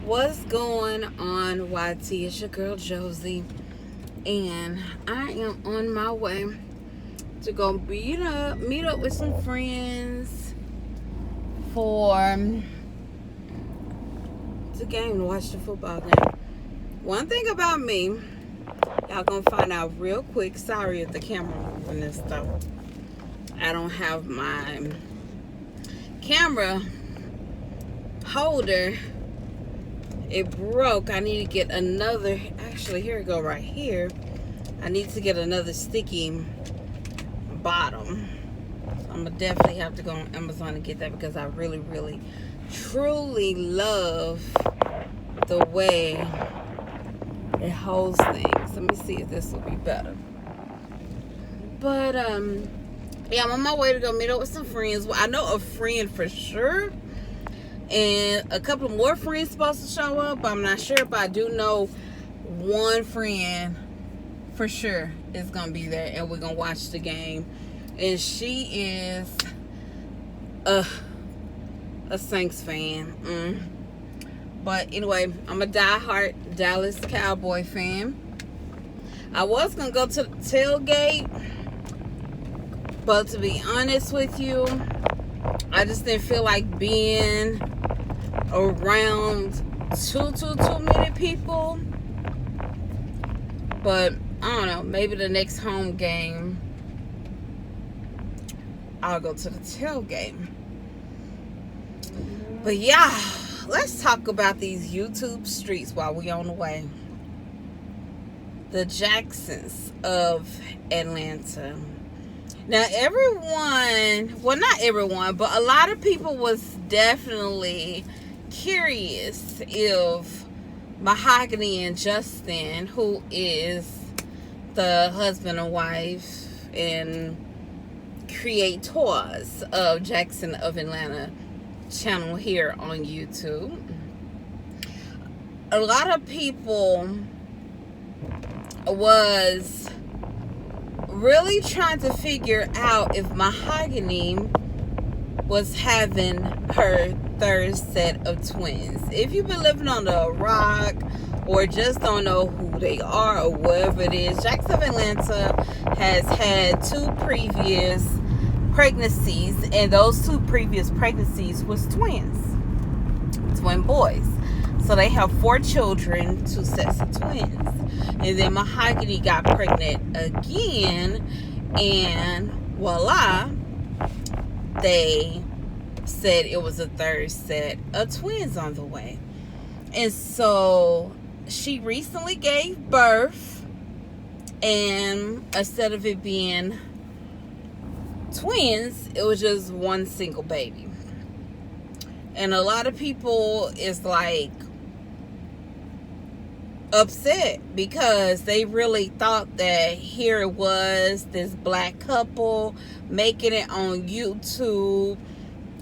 What's going on, YT? It's your girl Josie, and I am on my way to go meet up with some friends for the game, to watch the football game. One thing about me, y'all gonna find out real quick. Sorry if the camera moving and stuff. I don't have my camera holder. It broke. I need to get another. Actually, here we go, right here. I need to get another sticky bottom. I'm gonna definitely have to go on Amazon and get that, because I really, really, truly love the way it holds things. Let me see if this will be better. But yeah, I'm on my way to go meet up with some friends. Well, I know a friend for sure, and a couple more friends supposed to show up. I'm not sure, but I do know one friend for sure is gonna be there, and we're gonna watch the game. And she is a Saints fan. But anyway, I'm a diehard Dallas Cowboy fan. I was gonna go to the tailgate, but to be honest with you, I just didn't feel like being around too many people. But I don't know, maybe the next home game I'll go to the tailgate. But yeah, let's talk about these YouTube streets while we on the way. The Jacksons of Atlanta. Now everyone, well, not everyone, but a lot of people was definitely curious if Mahogany and Justin, who is the husband and wife and creators of Jackson of Atlanta channel here on YouTube, a lot of people was really trying to figure out if Mahogany was having her third set of twins. If you've been living under a rock or just don't know who they are or whatever it is, Jackson of Atlanta has had two previous pregnancies, and those two previous pregnancies was twin boys. So they have 4 children, 2 sets of twins. And then Mahogany got pregnant again, and voila, they said it was a third set of twins on the way. And so she recently gave birth, and instead of it being twins, it was just one single baby. And a lot of people is like upset, because they really thought that here it was this black couple making it on YouTube.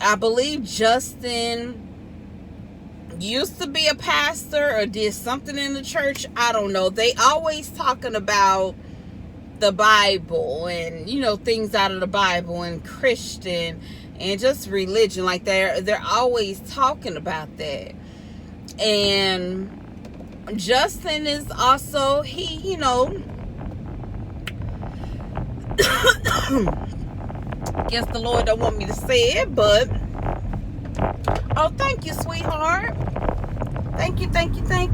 I believe Justin used to be a pastor or did something in the church. I don't know. They always talking about the Bible and, you know, things out of the Bible and Christian and just religion. Like they're always talking about that. And Justin is also, he, you know, guess the Lord don't want me to say it, but oh, thank you, sweetheart. Thank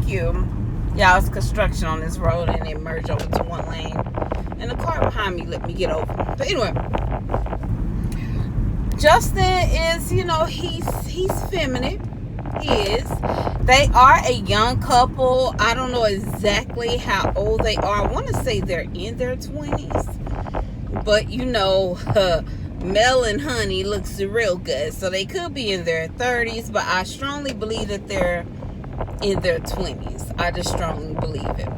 you. Yeah, it's construction on this road, and it merged over to one lane, and the car behind me let me get over. But anyway, Justin is, you know, he's feminine. He is. They are a young couple. I don't know exactly how old they are. I want to say they're in their 20s. But, you know, Mel and Honey looks real good. So they could be in their 30s. But I strongly believe that they're in their 20s. I just strongly believe it.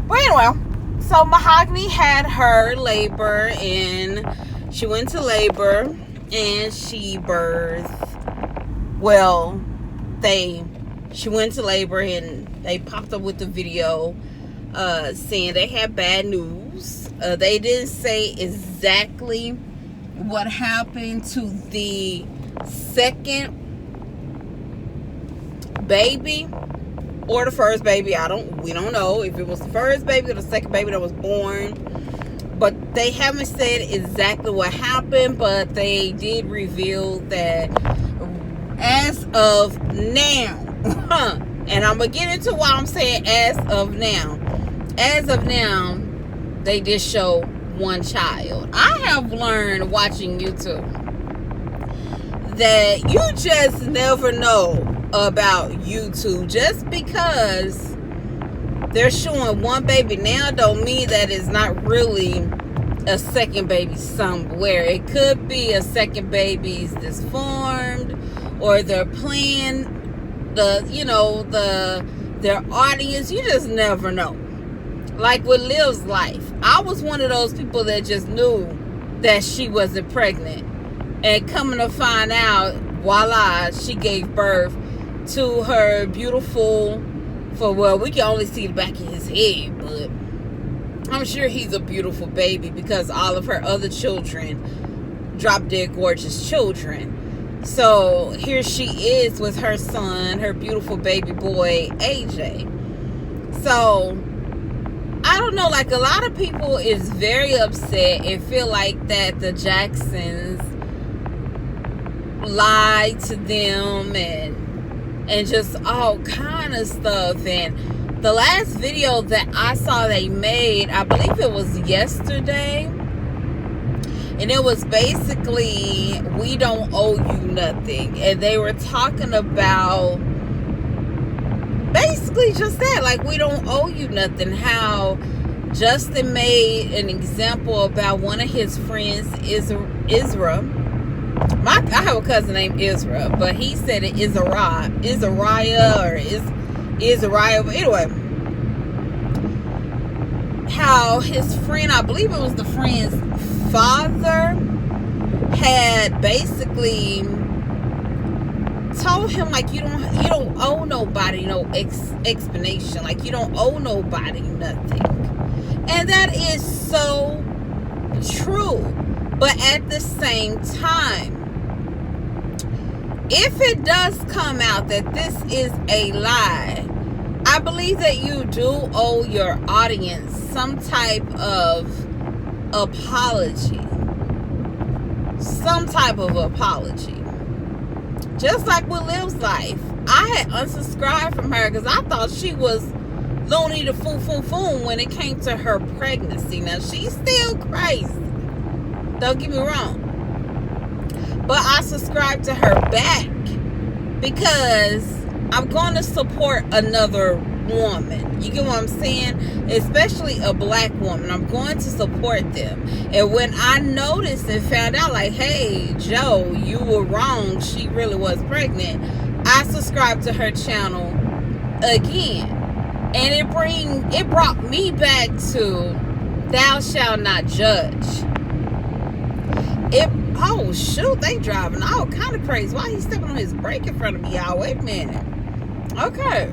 But anyway, so Mahogany had her labor. And she went to labor. And she birthed. Well, she went to labor, and they popped up with the video saying they had bad news. They didn't say exactly what happened to the second baby or the first baby. We don't know if it was the first baby or the second baby that was born. But they haven't said exactly what happened, but they did reveal that as of now, and I'm going to get into why I'm saying as of now. As of now, they did show one child. I have learned watching YouTube that you just never know about YouTube. Just because they're showing one baby now don't mean that it's not really a second baby somewhere. It could be a second baby's disformed, or they're playing their audience. You just never know. Like with Liv's life, I was one of those people that just knew that she wasn't pregnant, and coming to find out, voila, she gave birth to her beautiful, we can only see the back of his head, but I'm sure he's a beautiful baby because all of her other children drop dead gorgeous children. So here she is with her son, her beautiful baby boy AJ. So I don't know, like a lot of people is very upset and feel like that the Jacksons lied to them and just all kind of stuff. And the last video that I saw they made, I believe it was yesterday, and it was basically, we don't owe you nothing. And they were talking about basically just that, like, we don't owe you nothing. How Justin made an example about one of his friends, Isra. I have a cousin named Isra, but he said it is Izariah or Izariah. But anyway, how his friend, I believe it was the friend's father, had basically told him, like, you don't owe nobody no explanation, like you don't owe nobody nothing. And that is so true. But at the same time, if it does come out that this is a lie, I believe that you do owe your audience some type of apology. Some type of apology. Just like with Liv's life. I had unsubscribed from her because I thought she was loony the fool when it came to her pregnancy. Now, she's still crazy. Don't get me wrong. But I subscribed to her back because I'm going to support another woman. You get what I'm saying? Especially a black woman. I'm going to support them. And when I noticed and found out, like, hey, Joe, you were wrong, she really was pregnant, I subscribed to her channel again. And it brought me back to thou shalt not judge. Oh shoot, they driving all kind of crazy. Why he stepping on his brake in front of me, y'all? Wait a minute. Okay.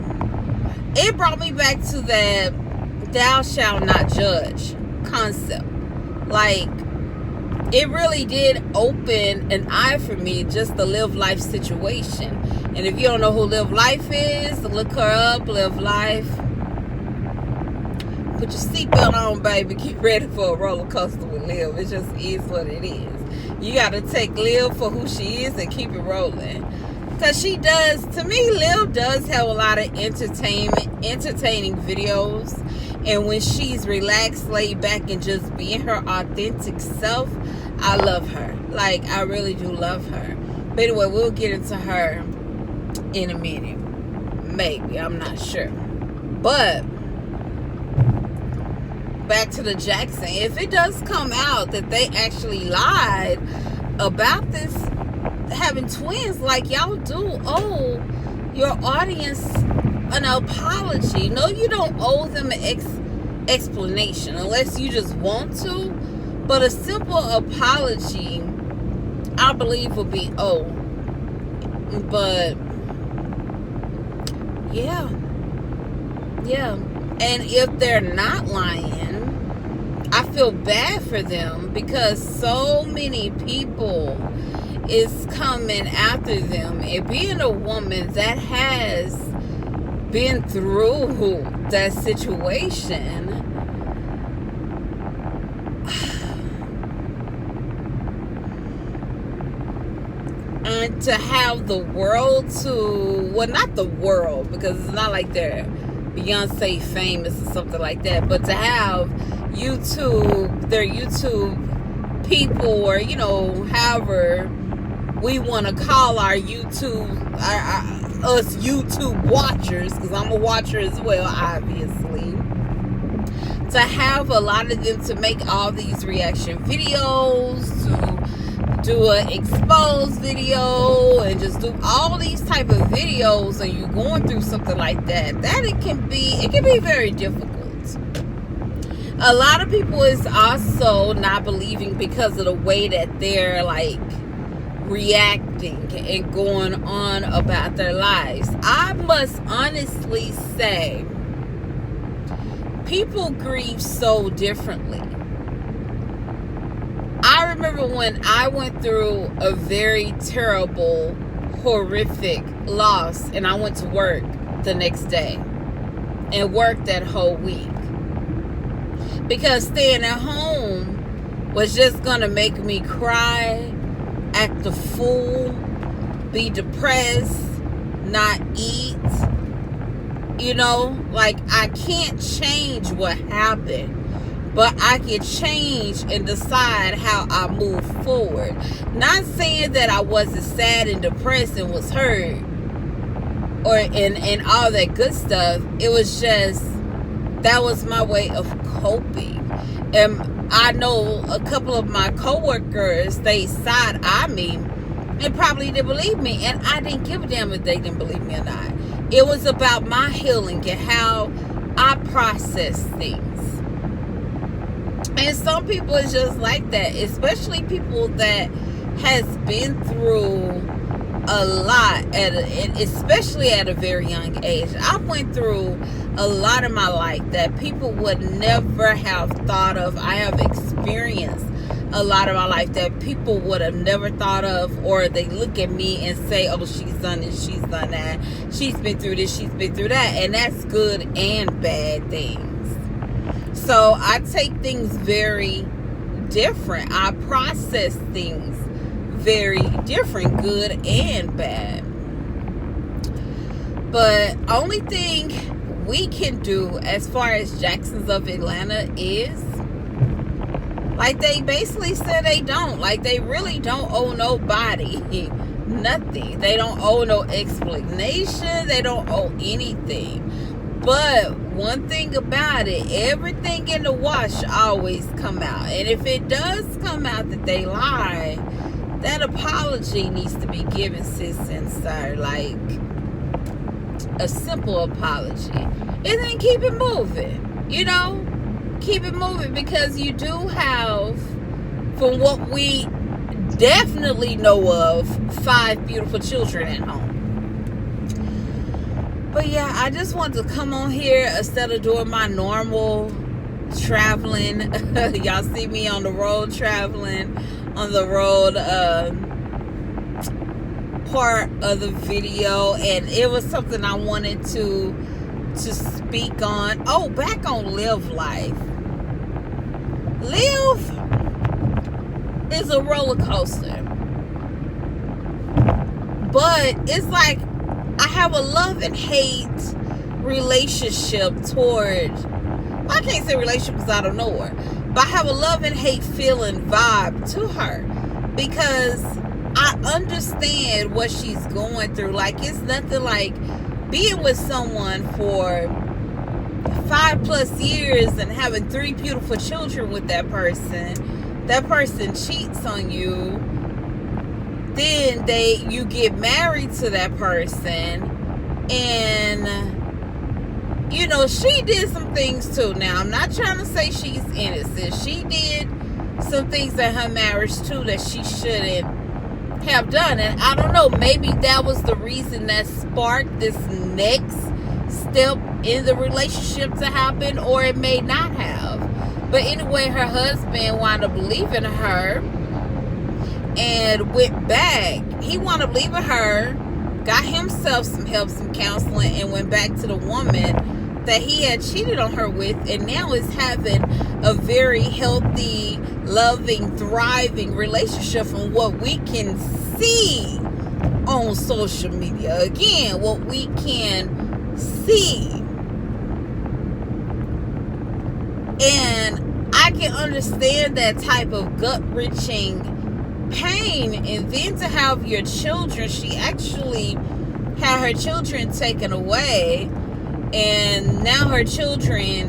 It brought me back to that thou shalt not judge concept. Like, it really did open an eye for me, just the Live Life situation. And if you don't know who Live Life is, look her up, Live Life. Put your seatbelt on, baby. Get ready for a roller coaster with Liv. It just is what it is. You got to take Liv for who she is and keep it rolling. Because she does, to me, Liv does have a lot of entertaining videos. And when she's relaxed, laid back, and just being her authentic self, I love her. Like, I really do love her. But anyway, we'll get into her in a minute. Maybe. I'm not sure. But back to the Jackson. If it does come out that they actually lied about this, having twins, like, y'all do owe your audience an apology. No, you don't owe them an explanation unless you just want to. But a simple apology, I believe, will be owed. But yeah. And if they're not lying, I feel bad for them because so many people is coming after them. And being a woman that has been through that situation, and to have the world to, well, not the world, because it's not like they're Beyonce famous or something like that, but to have their YouTube people, or, you know, however we want to call our YouTube, us YouTube watchers, because I'm a watcher as well, obviously, to have a lot of them to make all these reaction videos, to do an expose video, and just do all these type of videos, and you're going through something like that, it can be very difficult. A lot of people is also not believing because of the way that they're like reacting and going on about their lives. I must honestly say, people grieve so differently. I remember when I went through a very terrible, horrific loss, and I went to work the next day and worked that whole week, because staying at home was just gonna make me cry, act a fool, be depressed, not eat. You know, like, I can't change what happened, but I can change and decide how I move forward. Not saying that I wasn't sad and depressed and was hurt, or and all that good stuff. It was just, that was my way of coping. And I know a couple of my coworkers, they side-eye me and probably didn't believe me, and I didn't give a damn if they didn't believe me or not. It was about my healing and how I process things. And some people is just like that, especially people that has been through a lot, especially at a very young age. I went through a lot in my life that people would never have thought of. I have experienced a lot of my life that people would have never thought of, or they look at me and say, oh, she's done this, she's done that, she's been through this, she's been through that. And that's good and bad things. So I take things very different. I process things very different, good and bad. But only thing we can do as far as Jacksons of Atlanta is, like they basically said, they don't. Like, they really don't owe nobody nothing. They don't owe no explanation. They don't owe anything. But one thing about it, everything in the wash always come out. And if it does come out that they lie, that apology needs to be given, sis and sir. Like, a simple apology. And then keep it moving. You know? Keep it moving, because you do have, from what we definitely know of, 5 beautiful children at home. But yeah, I just wanted to come on here instead of doing my normal traveling. Y'all see me on the road traveling, on the road part of the video, and it was something I wanted to speak on. Oh, back on Live Life. Live is a roller coaster, but it's like I have a love and hate relationship toward, well, I can't say relationship because I don't know her, but I have a love and hate feeling vibe to her, because I understand what she's going through. Like, it's nothing like being with someone for 5+ years and having 3 beautiful children with that person. That person cheats on you. Then you get married to that person, and you know, she did some things too. Now, I'm not trying to say she's innocent. She did some things in her marriage too that she shouldn't have done. And I don't know, maybe that was the reason that sparked this next step in the relationship to happen, or it may not have. But anyway, her husband wound up leaving her and went back. He wound up leaving her got himself some help, some counseling, and went back to the woman that he had cheated on her with, and now is having a very healthy, loving, thriving relationship from what we can see on social media. Again, what we can see. And I can understand that type of gut-wrenching pain. And then to have your children, she actually had her children taken away, and now her children,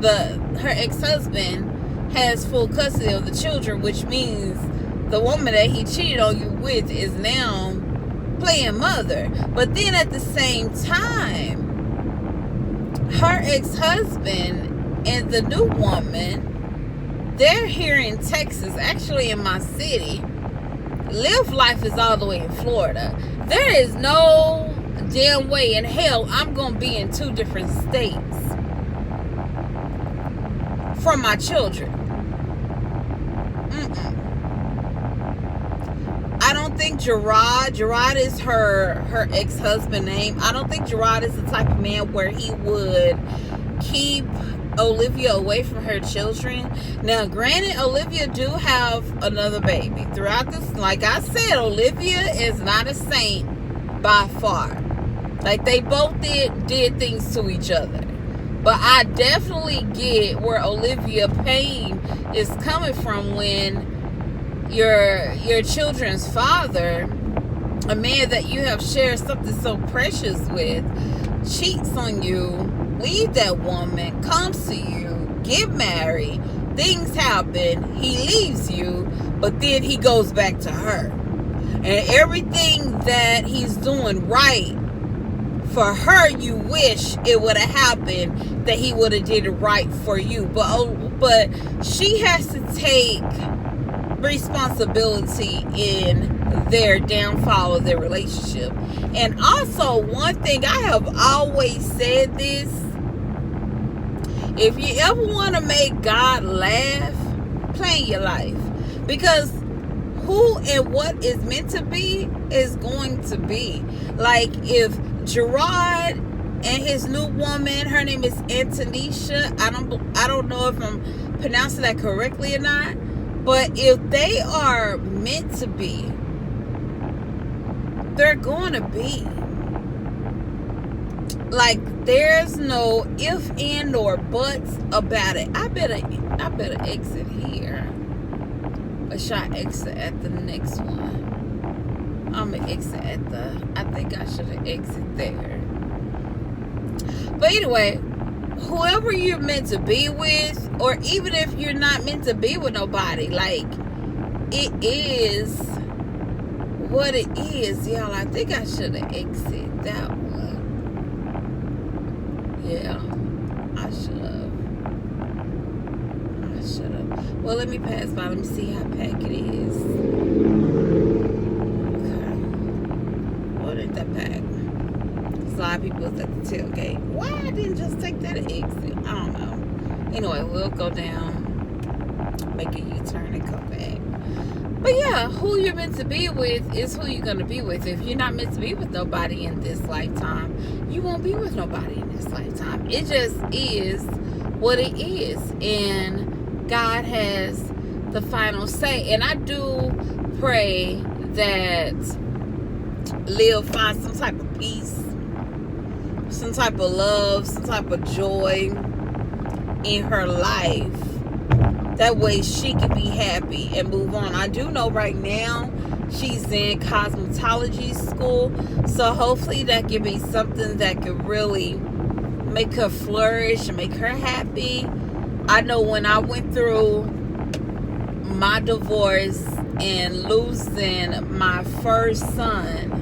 her ex-husband has full custody of the children, which means the woman that he cheated on you with is now playing mother. But then at the same time, her ex-husband and the new woman, they're here in Texas, actually in my city. Live life is all the way in Florida. There is no damn way in hell I'm gonna be in 2 different states from my children. I don't think Gerard is her ex-husband name. I don't think Gerard is the type of man where he would keep Olivia away from her children. Now, granted, Olivia do have another baby. Throughout this, like I said, Olivia is not a saint by far. Like, they both did things to each other. But I definitely get where Olivia pain is coming from when your children's father, a man that you have shared something so precious with, cheats on you, leave that woman, comes to you, get married, things happen, he leaves you, but then he goes back to her. And everything that he's doing right for her, you wish it would have happened, that he would have did it right for you. But she has to take responsibility in their downfall of their relationship. And also, one thing I have always said this: if you ever want to make God laugh, plan your life. Because who and what is meant to be is going to be. Like, if Gerard and his new woman, her name is Antonisha, I don't know if I'm pronouncing that correctly or not, but if they are meant to be, they're going to be. Like, there's no if, and, or buts about it. I better exit here. Or should I exit at the next one? I'm gonna exit at I think I should have exit there. But anyway, whoever you're meant to be with, or even if you're not meant to be with nobody, like, it is what it is, y'all. I think I should have exited that one. Yeah, I should have. Well, let me pass by. Let me see how packed it is. Okay. What is that pack? A lot of people was at the tailgate. Why I didn't just take that exit? I don't know. Anyway, we'll go down, make a U-turn, and come back. But yeah, who you're meant to be with is who you're going to be with. If you're not meant to be with nobody in this lifetime, you won't be with nobody in this lifetime. It just is what it is. And God has the final say. And I do pray that Lil finds some type of peace, some type of love, some type of joy in her life. That way she can be happy and move on. I do know right now she's in cosmetology school. So hopefully that can be something that could really make her flourish and make her happy. I know when I went through my divorce and losing my first son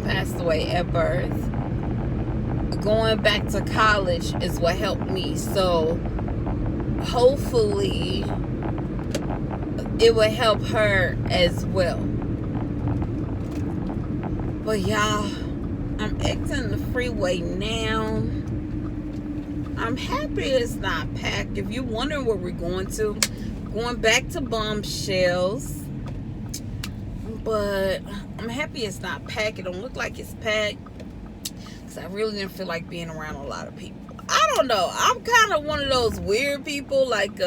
passed away at birth. Going back to college is what helped me. So hopefully it will help her as well. But y'all, I'm exiting the freeway now. I'm happy it's not packed. If you're wondering where we're going back to Bombshells. But I'm happy it's not packed. It don't look like it's packed. Because I really didn't feel like being around a lot of people. I don't know. I'm kind of one of those weird people. Like,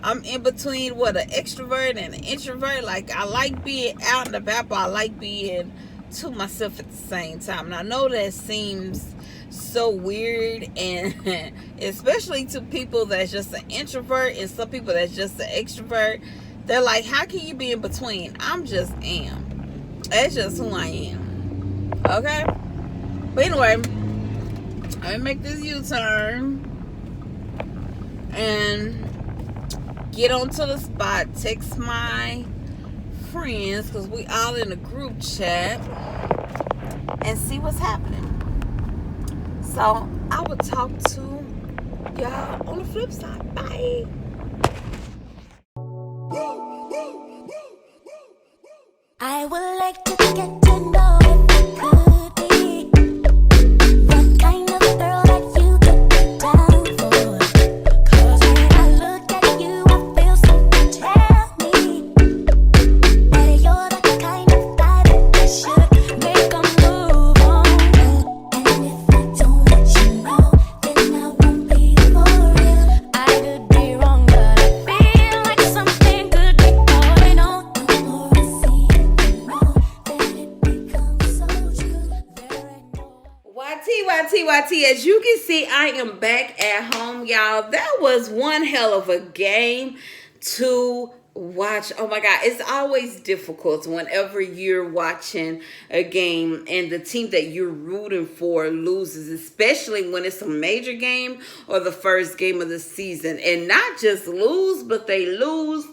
I'm in between what an extrovert and an introvert. Like, I like being out and about, but I like being to myself at the same time. And I know that seems so weird, and especially to people that's just an introvert and some people that's just an extrovert. They're like, how can you be in between? I'm just am. That's just who I am. Okay? But anyway, I make this U-turn and get onto the spot, text my friends, because we all in a group chat, and see what's happening. So I will talk to y'all on the flip side. Bye. I would like to get to know if it could be the kind of girl that you could be down for. 'Cause when I look at you, I feel something tell me that you're the kind of guy that I should make a move on. And if I don't let you know, then I won't be for real. I could be wrong, but I feel like something could be going on. The more I see it, the more that it becomes so true. There ain't no YT. As you can see, I am back at home, y'all. That was one hell of a game to watch. Oh my God, it's always difficult whenever you're watching a game and the team that you're rooting for loses, especially when it's a major game or the first game of the season. And not just lose, but they lose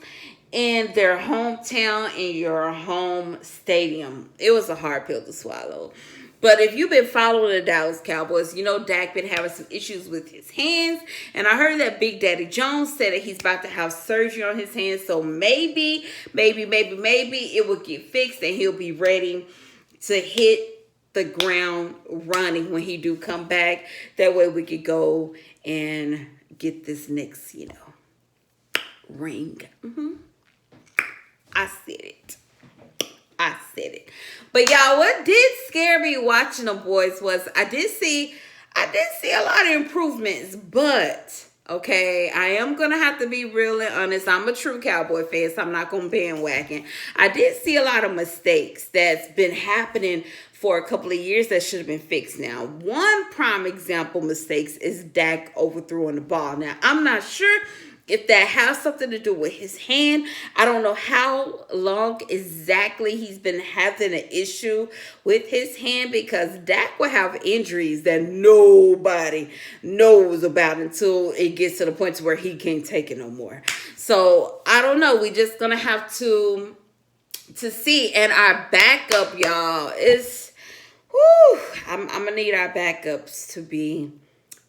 in their hometown, in your home stadium. It was a hard pill to swallow. But if you've been following the Dallas Cowboys, you know Dak been having some issues with his hands. And I heard that Big Daddy Jones said that he's about to have surgery on his hands. So maybe it will get fixed and he'll be ready to hit the ground running when he do come back. That way we could go and get this next, ring. I said it. But y'all, what did scare me watching the boys was I did see a lot of improvements, but okay, I am gonna have to be real and honest. I'm a true Cowboy fan, so I'm not gonna bandwagon. I did see a lot of mistakes that's been happening for a couple of years that should have been fixed now. One prime example mistakes is Dak overthrowing the ball. Now, I'm not sure if that has something to do with his hand. I don't know how long exactly he's been having an issue with his hand, because Dak will have injuries that nobody knows about until it gets to the point where he can't take it no more. So I don't know. We just gonna have to see. And our backup, y'all, is I'm gonna need our backups to be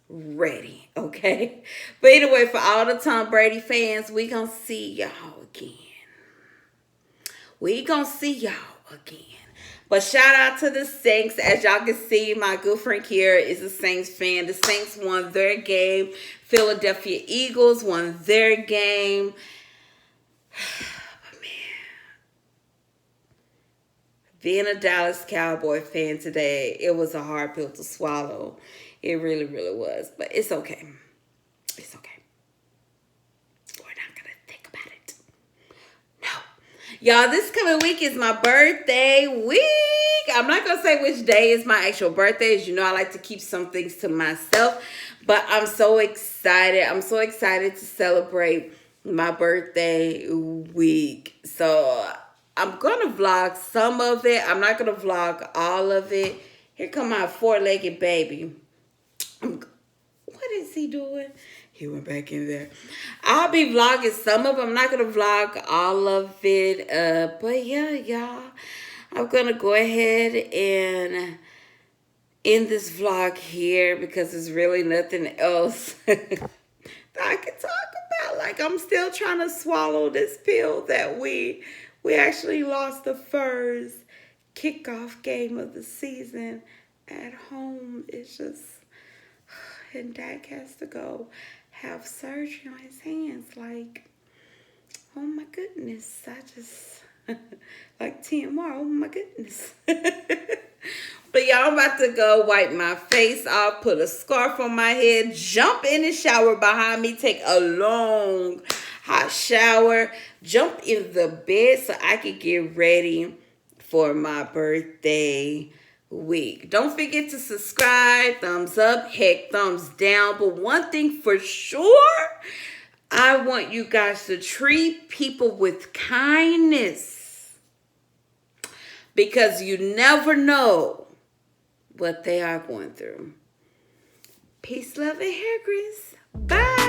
ready, okay? But anyway, for all the Tom Brady fans, we gonna see y'all again. But shout out to the Saints. As y'all can see, my good friend Kierra is a Saints fan. The Saints won their game. Philadelphia Eagles won their game. But man, being a Dallas Cowboy fan today, it was a hard pill to swallow. It really, really was. But it's okay. It's okay. We're not going to think about it. No. Y'all, this coming week is my birthday week. I'm not going to say which day is my actual birthday. As you know, I like to keep some things to myself. But I'm so excited. I'm so excited to celebrate my birthday week. So I'm going to vlog some of it. I'm not going to vlog all of it. Here come my four-legged baby. What is he doing? He went back in there. I'll be vlogging some of it. I'm not going to vlog all of it. But yeah, y'all, I'm going to go ahead and end this vlog here because there's really nothing else that I can talk about. Like, I'm still trying to swallow this pill that we actually lost the first kickoff game of the season at home. It's just... And Dak has to go have surgery on his hands. Like, oh my goodness. Like TMR, oh my goodness. But y'all, I'm about to go wipe my face off, put a scarf on my head, jump in the shower behind me, take a long hot shower, jump in the bed so I can get ready for my birthday week. Don't forget to subscribe, thumbs up, heck, thumbs down. But one thing for sure, I want you guys to treat people with kindness, because you never know what they are going through. Peace, love, and hair grease. Bye.